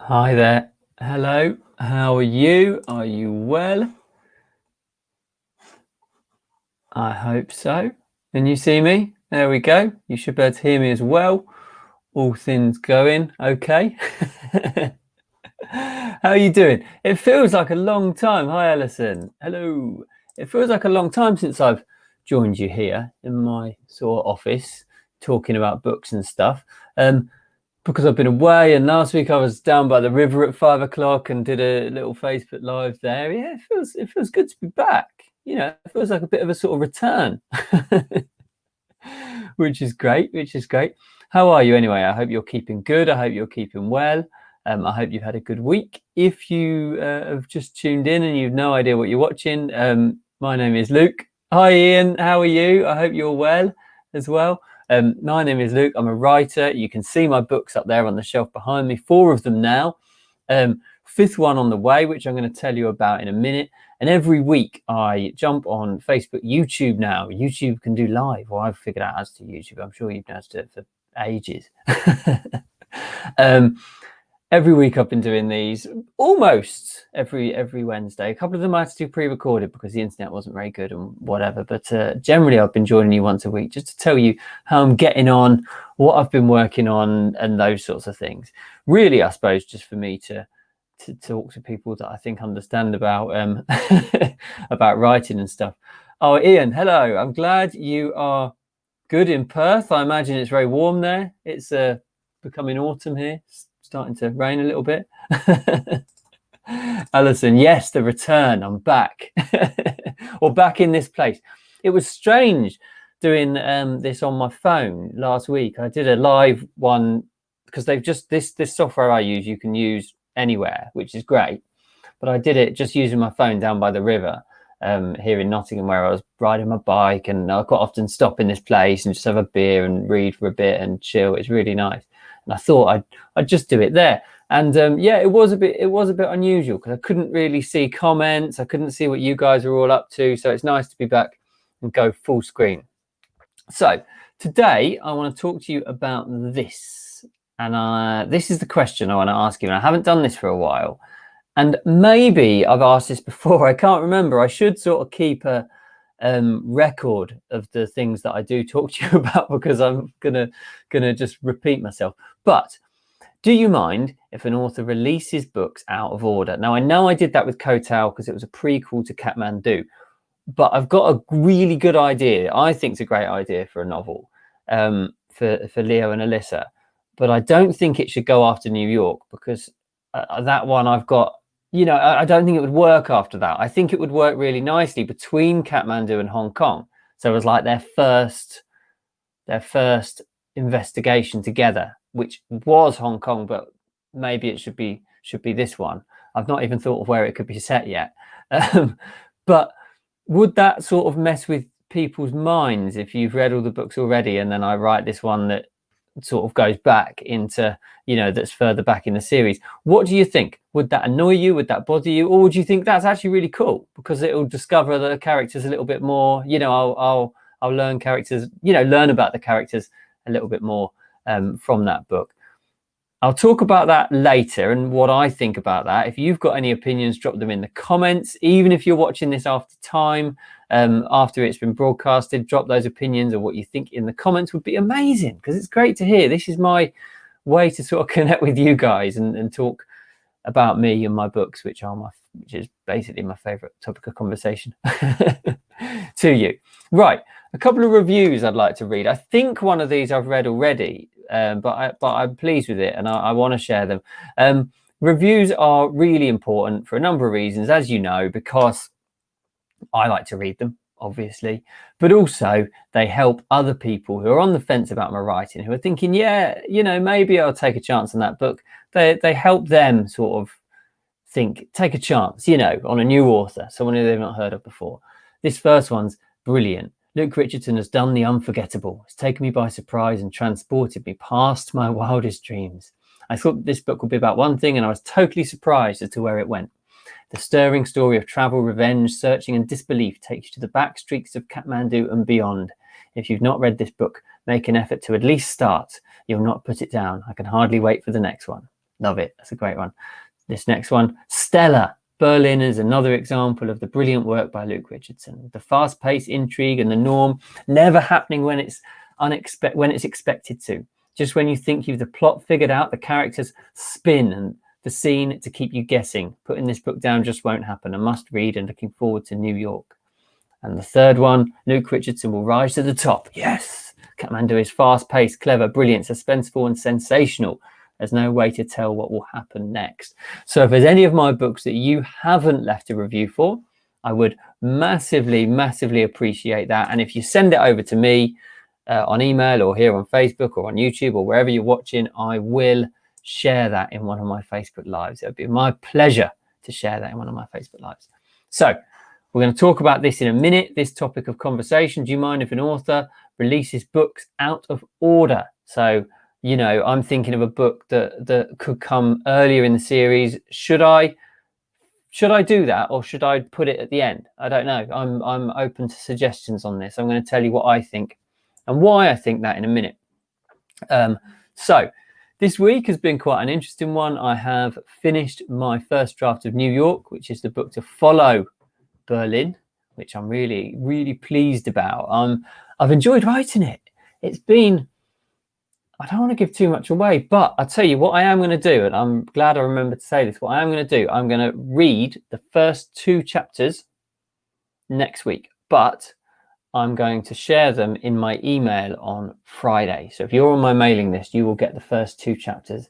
Hi there. Hello. How are you? Are you well? I hope so. Can you see me? There we go. You should be able to hear me as well. All things going okay. How are you doing? It feels like a long time. Hi, Allison. Hello. It feels like a long time since I've joined you here in my sort of office talking about books and stuff. Because I've been away, and last week I was down by the river at 5 o'clock and did a little Facebook Live there. Yeah, it feels good to be back. It feels like a bit of a sort of return, which is great. How are you anyway? I hope you're keeping good. I hope you're keeping well. I hope you've had a good week. If you have just tuned in and you've no idea what you're watching, my name is Luke. Hi, Ian. How are you? I hope you're well as well. My name is Luke. I'm a writer. You can see my books up there on the shelf behind me, 4 of them now. 5th one on the way, which I'm going to tell you about in a minute. And every week I jump on Facebook, YouTube now. YouTube can do live. Well, I've figured out how to do YouTube. I'm sure you've noticed it for ages. Every week I've been doing these almost every Wednesday. A couple of them I had to do pre-recorded because the internet wasn't very good and whatever. But generally I've been joining you once a week just to tell you how I'm getting on, what I've been working on, and those sorts of things. Really, I suppose, just for me to talk to people that I think understand about about writing and stuff. Oh, Ian, hello. I'm glad you are good in Perth. I imagine it's very warm there. It's becoming autumn here. It's starting to rain a little bit. Alison, yes, the return. I'm back. Or back in this place. It was strange doing this on my phone last week. I did a live one because they've just this software I use you can use anywhere, which is great. But I did it just using my phone down by the river here in Nottingham, where I was riding my bike, and I quite often stop in this place and just have a beer and read for a bit and chill. It's really nice. And I thought I'd just do it there. And yeah, it was a bit unusual because I couldn't really see comments. I couldn't see what you guys were all up to. So it's nice to be back and go full screen. So today I want to talk to you about this. And this is the question I want to ask you. And I haven't done this for a while. And maybe I've asked this before. I can't remember. I should sort of keep a record of the things that I do talk to you about, because I'm gonna just repeat myself. But do you mind if an author releases books out of order? Now, I know I did that with Koh Tao because it was a prequel to Kathmandu, but I've got a really good idea. I think it's a great idea for a novel for Leo and Allissa, but I don't think it should go after New York, because that one I've got. I don't think it would work after that. I think it would work really nicely between Kathmandu and Hong Kong. So it was like their first investigation together, which was Hong Kong, but maybe it should be this one. I've not even thought of where it could be set yet. But would that sort of mess with people's minds if you've read all the books already and then I write this one that sort of goes back into, that's further back in the series? What do you think? Would that annoy you? Would that bother you? Or would you think that's actually really cool because it'll discover the characters a little bit more? I'll learn characters, learn about the characters a little bit more from that book. I'll talk about that later and what I think about that. If you've got any opinions, drop them in the comments. Even if you're watching this after time, after it's been broadcasted, drop those opinions or what you think in the comments. Would be amazing, because it's great to hear. This is my way to sort of connect with you guys and talk about me and my books, which is basically my favorite topic of conversation to you. Right, a couple of reviews I'd like to read. I think one of these I've read already, but I'm pleased with it and I want to share them. Reviews are really important for a number of reasons, as you know, because I like to read them, obviously, but also they help other people who are on the fence about my writing, who are thinking, yeah, maybe I'll take a chance on that book. They help them sort of take a chance, on a new author, someone who they've not heard of before. This first one's brilliant. Luke Richardson has done the unforgettable. It's taken me by surprise and transported me past my wildest dreams. I thought this book would be about one thing, and I was totally surprised as to where it went. The stirring story of travel, revenge, searching, and disbelief takes you to the back streets of Kathmandu and beyond. If you've not read this book, make an effort to at least start. You'll not put it down. I can hardly wait for the next one. Love it. That's a great one. This next one, Stella. Berlin is another example of the brilliant work by Luke Richardson. The fast-paced intrigue and the norm never happening when it's expected to. Just when you think you've the plot figured out, the characters spin and the scene to keep you guessing. Putting this book down just won't happen. A must read and looking forward to New York. And the third one, Luke Richardson will rise to the top. Yes! Kathmandu is fast-paced, clever, brilliant, suspenseful and sensational. There's no way to tell what will happen next. So if there's any of my books that you haven't left a review for, I would massively, massively appreciate that. And if you send it over to me on email or here on Facebook or on YouTube or wherever you're watching, I will share that in one of my Facebook Lives. It would be my pleasure to share that in one of my Facebook Lives. So we're going to talk about this in a minute, this topic of conversation. Do you mind if an author releases books out of order? So, you know, I'm thinking of a book that could come earlier in the series. Should I do that, or should I put it at the end? I don't know. I'm open to suggestions on this. I'm going to tell you what I think and why I think that in a minute. So this week has been quite an interesting one. I have finished my first draft of New York, which is the book to follow Berlin, which I'm really, really pleased about. I've enjoyed writing it. It's been, I don't want to give too much away, but I'll tell you what I am going to do, and I'm glad I remembered to say this. What I am going to do, I'm going to read the first 2 chapters next week, but I'm going to share them in my email on Friday. So if you're on my mailing list, you will get the first 2 chapters.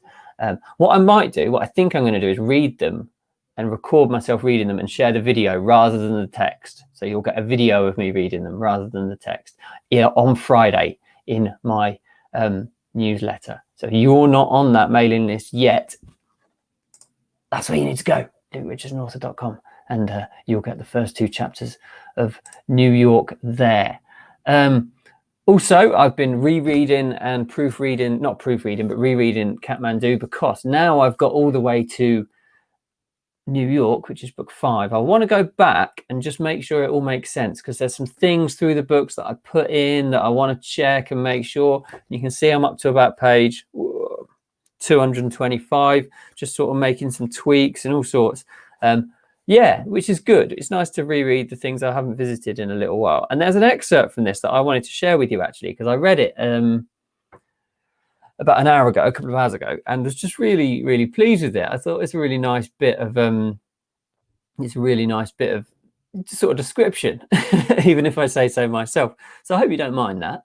What I might do, what I think I'm going to do is read them and record myself reading them and share the video rather than the text. So you'll get a video of me reading them rather than the text on Friday in my newsletter. So if you're not on that mailing list yet, that's where you need to go, lukerichardsonauthor.com, and you'll get the first 2 chapters of New York there. Also, I've been rereading and rereading Kathmandu, because now I've got all the way to New York, which is book 5. I want to go back and just make sure it all makes sense, because there's some things through the books that I put in that I want to check and make sure. You can see I'm up to about page 225, just sort of making some tweaks and all sorts. Yeah, which is good. It's nice to reread the things I haven't visited in a little while. And there's an excerpt from this that I wanted to share with you, actually, because I read it about an hour ago, a couple of hours ago, and was just really, really pleased with it. I thought it's a really nice bit of sort of description, even if I say so myself. So I hope you don't mind that.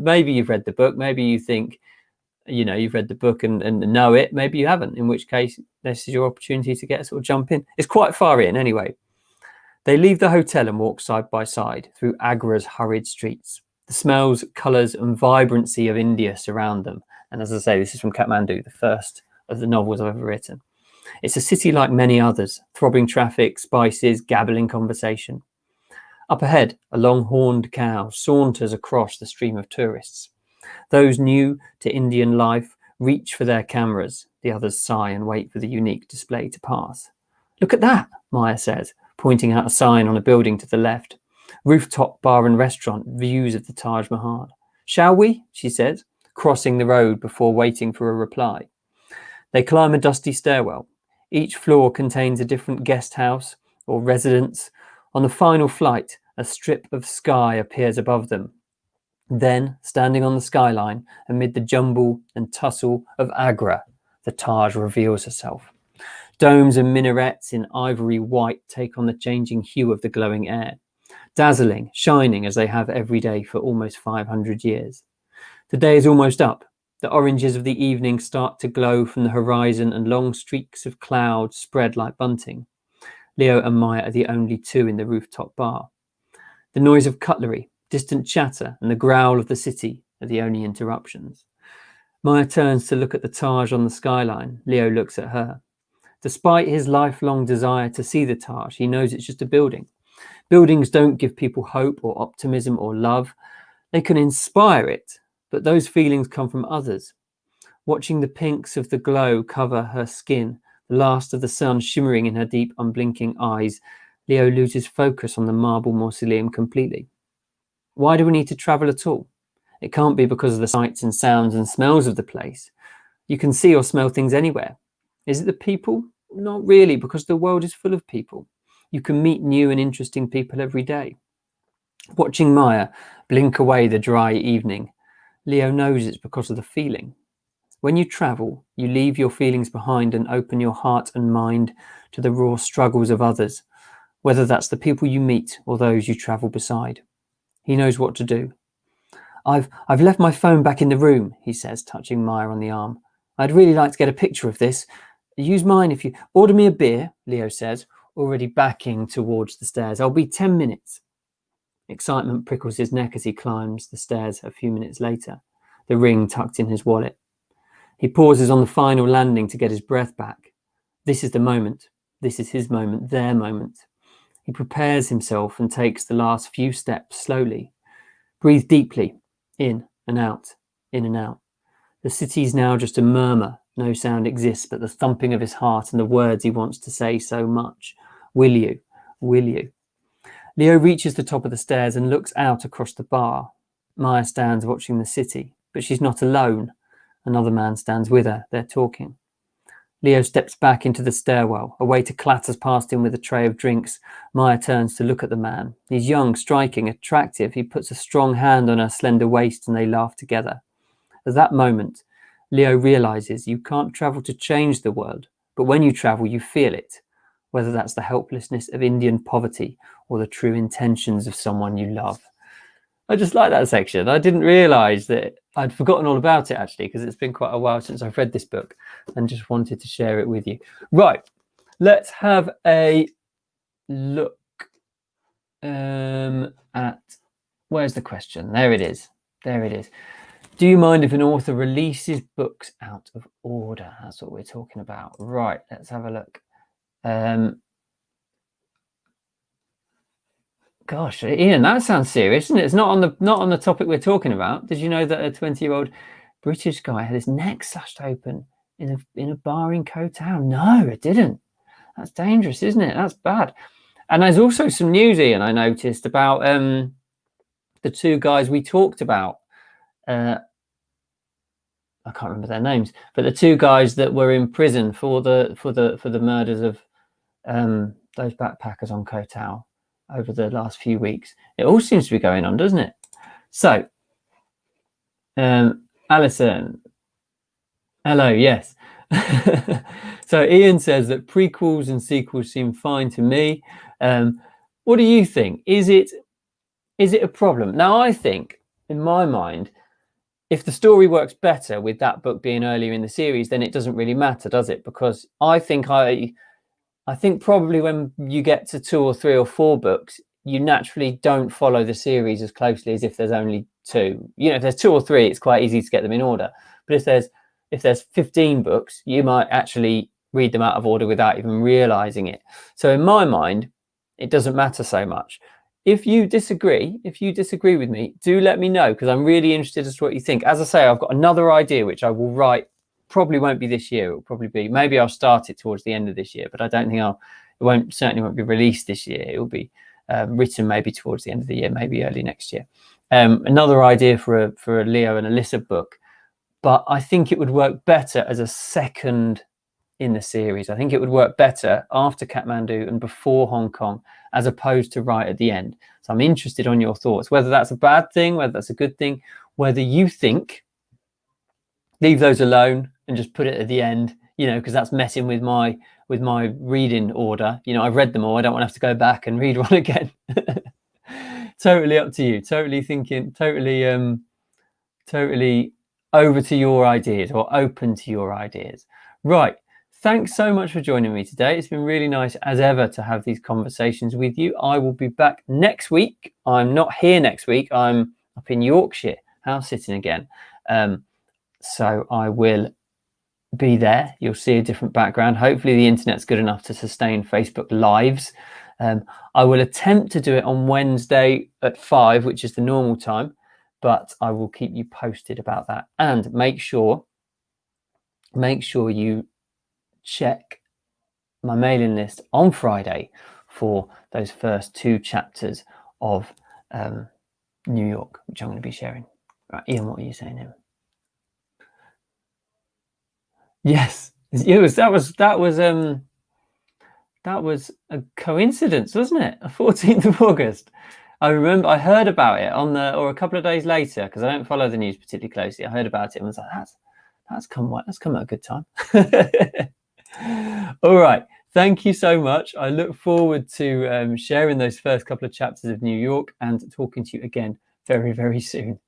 Maybe you've read the book, maybe you think, you know, you've read the book and know it, maybe you haven't, in which case this is your opportunity to get a sort of jump in. It's quite far in anyway. They leave the hotel and walk side by side through Agra's hurried streets. The smells, colours and vibrancy of India surround them. And as I say, this is from Kathmandu, the first of the novels I've ever written. It's a city like many others, throbbing traffic, spices, gabbling conversation. Up ahead, a long-horned cow saunters across the stream of tourists. Those new to Indian life reach for their cameras. The others sigh and wait for the unique display to pass. Look at that, Maya says, pointing out a sign on a building to the left. Rooftop bar and restaurant, views of the Taj Mahal. Shall we? She says, crossing the road before waiting for a reply. They climb a dusty stairwell. Each floor contains a different guest house or residence. On the final flight, a strip of sky appears above them. Then, standing on the skyline, amid the jumble and tussle of Agra, the Taj reveals herself. Domes and minarets in ivory white take on the changing hue of the glowing air, dazzling, shining as they have every day for almost 500 years. The day is almost up. The oranges of the evening start to glow from the horizon, and long streaks of cloud spread like bunting. Leo and Maya are the only 2 in the rooftop bar. The noise of cutlery, distant chatter, and the growl of the city are the only interruptions. Maya turns to look at the Taj on the skyline. Leo looks at her. Despite his lifelong desire to see the Taj, he knows it's just a building. Buildings don't give people hope or optimism or love. They can inspire it, but those feelings come from others. Watching the pinks of the glow cover her skin, the last of the sun shimmering in her deep, unblinking eyes, Leo loses focus on the marble mausoleum completely. Why do we need to travel at all? It can't be because of the sights and sounds and smells of the place. You can see or smell things anywhere. Is it the people? Not really, because the world is full of people. You can meet new and interesting people every day. Watching Maya blink away the dry evening, Leo knows it's because of the feeling. When you travel, you leave your feelings behind and open your heart and mind to the raw struggles of others, whether that's the people you meet or those you travel beside. He knows what to do. I've left my phone back in the room, he says, touching Maya on the arm. I'd really like to get a picture of this. Use mine if you order me a beer, Leo says, already backing towards the stairs. I'll be 10 minutes. Excitement prickles his neck as he climbs the stairs a few minutes later, the ring tucked in his wallet. He pauses on the final landing to get his breath back. This is the moment. This is his moment, their moment. He prepares himself and takes the last few steps slowly. Breathe deeply, in and out, in and out. The city is now just a murmur. No sound exists but the thumping of his heart and the words he wants to say so much. Will you? Will you? Leo reaches the top of the stairs and looks out across the bar. Maya stands watching the city, but she's not alone. Another man stands with her. They're talking. Leo steps back into the stairwell. A waiter clatters past him with a tray of drinks. Maya turns to look at the man. He's young, striking, attractive. He puts a strong hand on her slender waist and they laugh together. At that moment, Leo realizes you can't travel to change the world, but when you travel, you feel it, whether that's the helplessness of Indian poverty or the true intentions of someone you love. I just like that section. I didn't realize that I'd forgotten all about it, actually, because it's been quite a while since I've read this book and just wanted to share it with you. Right, let's have a look at, where's the question? There it is. There it is. Do you mind if an author releases books out of order? That's what we're talking about. Right, let's have a look. Gosh, Ian, that sounds serious, isn't it? It's not on the topic we're talking about. Did you know that a 20-year-old British guy had his neck slashed open in a bar in Koh Tao? No, it didn't. That's dangerous, isn't it? That's bad. And there's also some news, Ian, I noticed about the two guys we talked about. I can't remember their names, but the two guys that were in prison for the murders of those backpackers on Koh Tao over the last few weeks. It all seems to be going on, doesn't it? So, Allissa, hello, yes. So Ian says that prequels and sequels seem fine to me. What do you think? Is it a problem? Now, I think, in my mind, if the story works better with that book being earlier in the series, then it doesn't really matter, does it? Because I think probably when you get to 2 or 3 or 4 books, you naturally don't follow the series as closely as if there's only 2. You know, if there's 2 or 3, it's quite easy to get them in order. But if there's 15 books, you might actually read them out of order without even realizing it. So in my mind, it doesn't matter so much. If you disagree with me, do let me know, because I'm really interested as to what you think. As I say, I've got another idea which I will write. Probably won't be this year. It'll probably be, maybe I'll start it towards the end of this year, but I don't think certainly won't be released this year. It will be written maybe towards the end of the year, maybe early next year. Another idea for a Leo and Allissa book, but I think it would work better as a second in the series. I think it would work better after Kathmandu and before Hong Kong, as opposed to right at the end. So I'm interested on your thoughts, whether that's a bad thing, whether that's a good thing, whether you think leave those alone and just put it at the end, you know, because that's messing with my reading order. You know, I've read them all. I don't want to have to go back and read one again. Totally up to you. Totally over to your ideas, or open to your ideas. Right. Thanks so much for joining me today. It's been really nice as ever to have these conversations with you. I will be back next week. I'm not here next week. I'm up in Yorkshire, house sitting again. So I will be there. You'll see a different background. Hopefully the internet's good enough to sustain Facebook Lives. I will attempt to do it on Wednesday at 5, which is the normal time, but I will keep you posted about that. And make sure you check my mailing list on Friday for those first 2 chapters of New York, which I'm going to be sharing. Right, Ian, what are you saying here? Yes. that was a coincidence, wasn't it? 14th of August. I remember I heard about it on the, or a couple of days later, because I don't follow the news particularly closely. I heard about it and was like, that's come at a good time. All right. Thank you so much. I look forward to sharing those first couple of chapters of New York and talking to you again very, very soon.